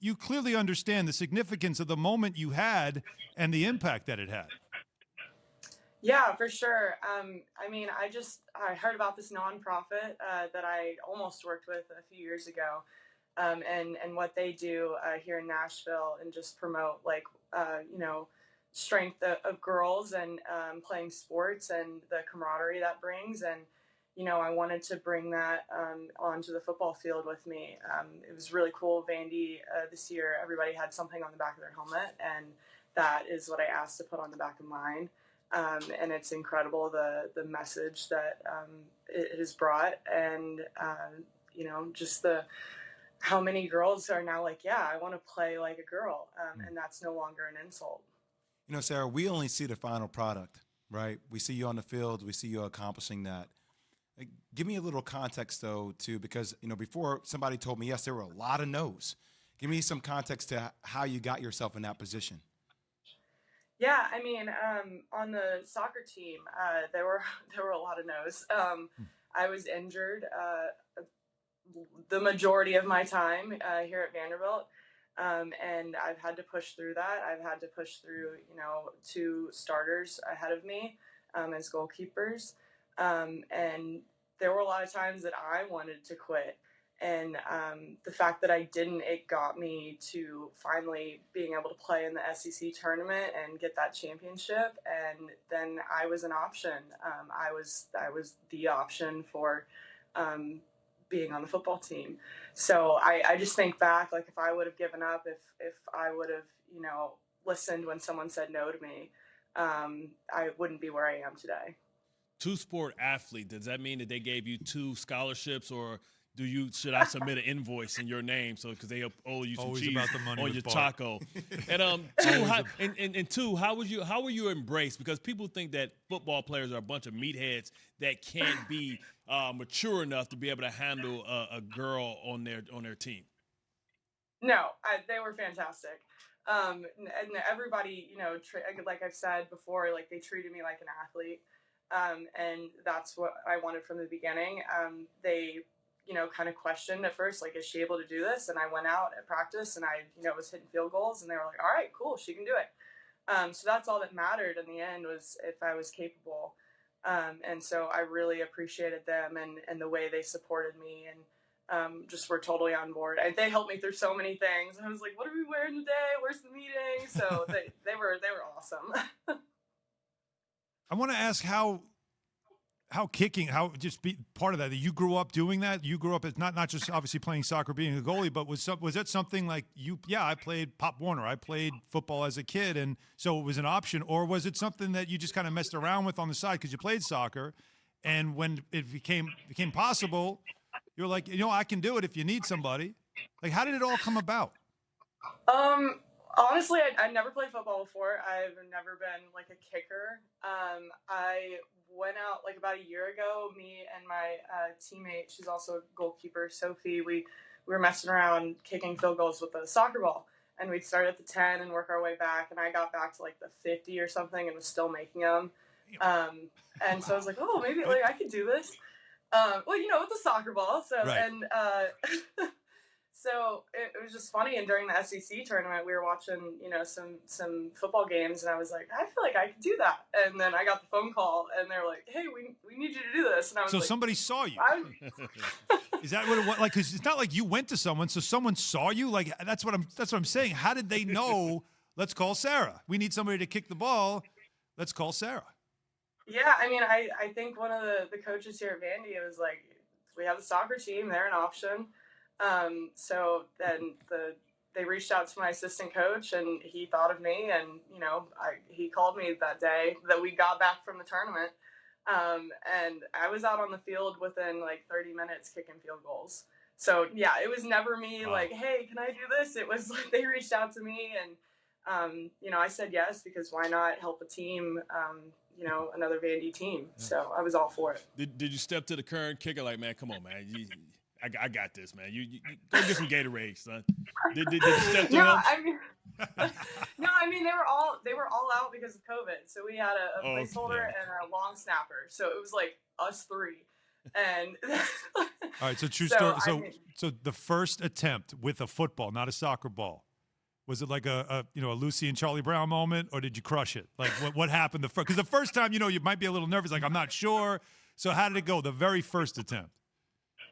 you clearly understand the significance of the moment you had and the impact that it had. Yeah, for sure. I mean, I heard about this nonprofit that I almost worked with a few years ago, and what they do here in Nashville, and just promote like strength of girls and playing sports and the camaraderie that brings. And I wanted to bring that onto the football field with me. It was really cool. Vandy this year, everybody had something on the back of their helmet, and that is what I asked to put on the back of mine. And it's incredible the message that it has brought, and just how many girls are now like, yeah, I want to play like a girl, and that's no longer an insult. Sarah, we only see the final product, right? We see you on the field, we see you accomplishing that. Like, give me a little context though, too, because before somebody told me yes, there were a lot of no's. Give me some context to how you got yourself in that position. Yeah, I mean, on the soccer team, there were a lot of no's. I was injured the majority of my time here at Vanderbilt, and I've had to push through that. I've had to push through, two starters ahead of me as goalkeepers, and there were a lot of times that I wanted to quit. And the fact that I didn't, it got me to finally being able to play in the SEC tournament and get that championship. And then I was an option. I was the option for being on the football team. So I just think back, like if I would have given up, if I would have, listened when someone said no to me, I wouldn't be where I am today. Two-sport athlete, does that mean that they gave you 2 scholarships, or should I submit an invoice in your name because they owe you some Always cheese about the money on your Bart. taco? And two, how were you embraced? Because people think that football players are a bunch of meatheads that can't be mature enough to be able to handle a girl on their team. No, they were fantastic. And everybody, like I've said before, like they treated me like an athlete. And that's what I wanted from the beginning. They kind of questioned at first, like, is she able to do this? And I went out at practice and I, was hitting field goals, and they were like, all right, cool, she can do it. So that's all that mattered in the end, was if I was capable. And so I really appreciated them and the way they supported me, and just were totally on board. And they helped me through so many things. And I was like, what are we wearing today? Where's the meeting? So they were awesome. I want to ask how just be part of that you grew up doing that. You grew up as not just obviously playing soccer, being a goalie, but was that something like you? Yeah, I played Pop Warner. I played football as a kid, and so it was an option. Or was it something that you just kind of messed around with on the side because you played soccer, and when it became possible, you're like, I can do it if you need somebody. Like, how did it all come about? Honestly, I never played football before. I've never been like a kicker. I went out like about a year ago. Me and my teammate, she's also a goalkeeper, Sophie. We were messing around kicking field goals with a soccer ball, and we'd start at the 10 and work our way back. And I got back to like the 50 or something, and was still making them. And so I was like, oh, maybe like I could do this. Well, with the soccer ball. So right. And so it was just funny. And during the SEC tournament, we were watching, some football games, and I was like, I feel like I could do that. And then I got the phone call, and they were like, hey, we need you to do this. And I was like, somebody saw you. Is that what it was? Like, because it's not like you went to someone, so someone saw you. Like, that's what I'm saying. How did they know? Let's call Sarah. We need somebody to kick the ball. Let's call Sarah. Yeah, I mean, I think one of the coaches here at Vandy was like, we have the soccer team. They're an option. So then they reached out to my assistant coach, and he thought of me, and, he called me that day that we got back from the tournament. And I was out on the field within like 30 minutes kicking field goals. So yeah, it was never me like, hey, can I do this? It was like they reached out to me, and, I said yes, because why not help a team, another Vandy team. So I was all for it. Did you step to the current kicker like, man, come on, man, I got this, man. You go get some Gatorade, son. Did you step to him? I mean they were all out because of COVID. So we had a placeholder and a long snapper. So it was like us three. And All right, so true So, story. I So, mean- so the first attempt with a football, not a soccer ball, was it like a Lucy and Charlie Brown moment, or did you crush it? Like what happened because the first time, you might be a little nervous, like I'm not sure. So how did it go? The very first attempt.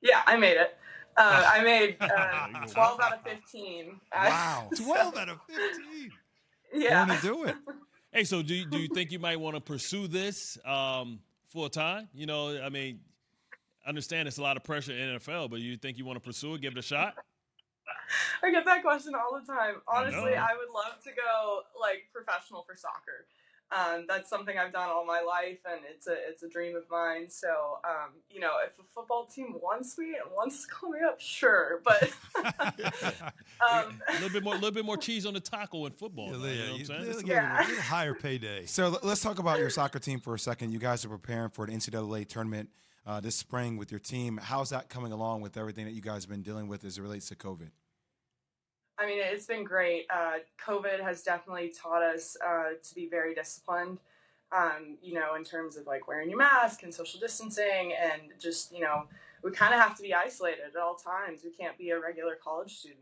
yeah, I made it. I made 12 out of 15. Wow. 12 out of 15. Yeah. Born to do it. Hey, so do you think you might want to pursue this full time? I mean, understand it's a lot of pressure in NFL, but you think you want to pursue it, give it a shot? I get that question all the time. Honestly, know. I would love to go professional for soccer. That's something I've done all my life, and it's a dream of mine. So, if a football team wants me and wants to call me up, sure. But A little bit more cheese on the taco in football. You know what I'm saying? A little higher payday. So let's talk about your soccer team for a second. You guys are preparing for an NCAA tournament this spring with your team. How's that coming along with everything that you guys have been dealing with as it relates to COVID? I mean, it's been great. COVID has definitely taught us to be very disciplined, in terms of wearing your mask and social distancing, and just, we kind of have to be isolated at all times. We can't be a regular college student.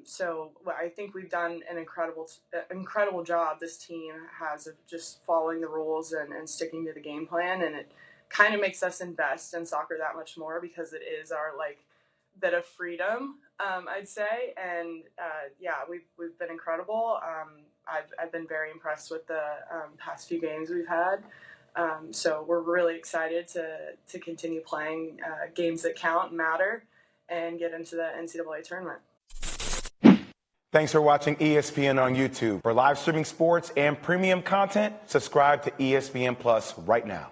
So I think we've done an incredible job. This team has of just following the rules and sticking to the game plan, and it kind of makes us invest in soccer that much more because it is our bit of freedom, I'd say. And we've been incredible. I've been very impressed with the past few games we've had. So we're really excited to continue playing games that count and matter and get into the NCAA tournament. Thanks for watching ESPN on YouTube. For live streaming sports and premium content, subscribe to ESPN Plus right now.